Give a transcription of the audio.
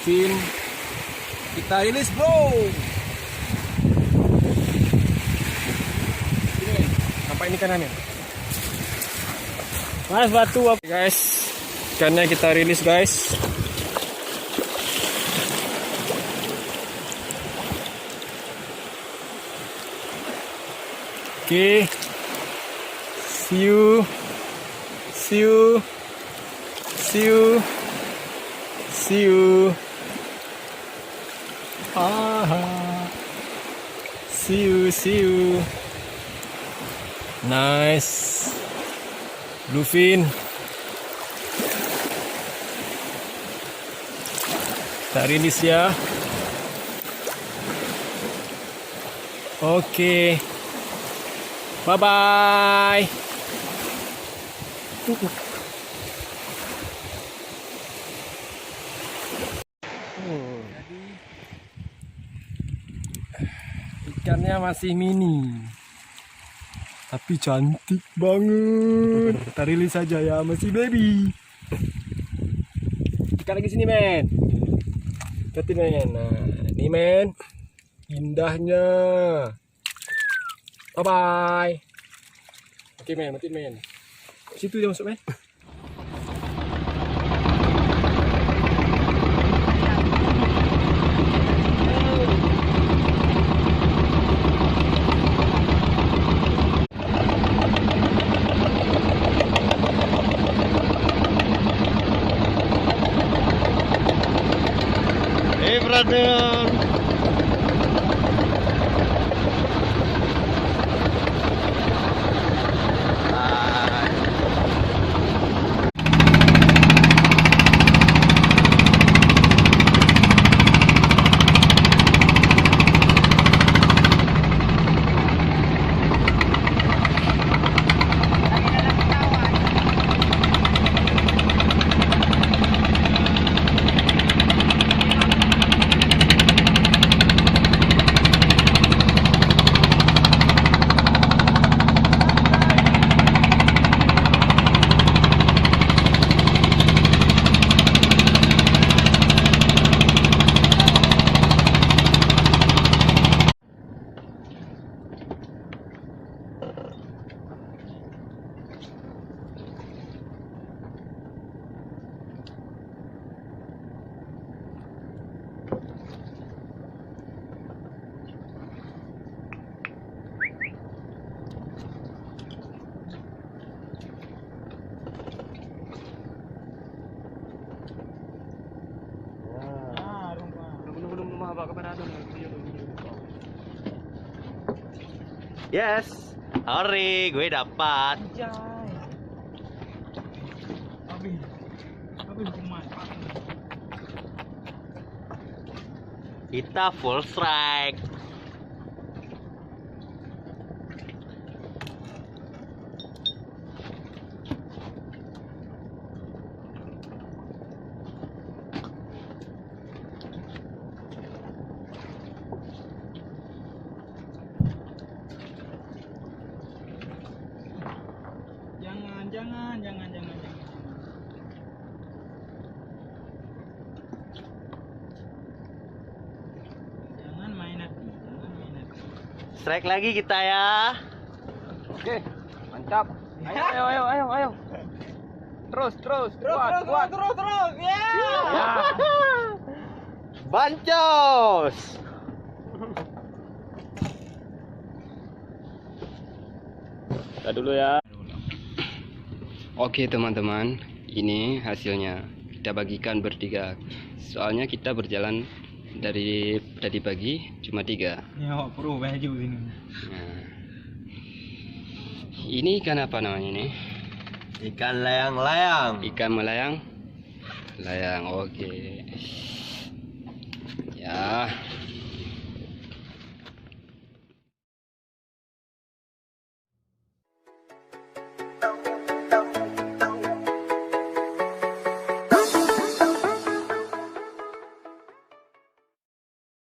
bluefin. Kita rilis, bro. Ini nampak ini kanannya. Mas batu apa guys? Ikannya kita rilis guys. Oke. See you. See you. See you. See you. See you. See you. Nice. Bluefin. Kita rilis ya. Oke. Bye bye. Jadi ikannya masih mini, tapi cantik banget. Kita rilis saja ya, masih baby. Ikan lagi sini men. Lihat men. Nah, ini men. Indahnya. Bye bye. Oke men, matiin men. Situ dia masuk men. Hey brother. Yes, Ori, gue dapat. Kita full strike. Jangan. Jangan main hati. Strike lagi kita ya. Oke, mantap. Ayo. Terus. Kuat. Ya. Bancos. Kita dulu ya. Oke teman-teman, ini hasilnya. Kita bagikan bertiga. Soalnya kita berjalan dari tadi pagi cuma 3. Ya, bro, baju ini. Nah, ini ikan apa namanya ini? Ikan layang-layang. Ikan melayang. Layang, oke. Ya.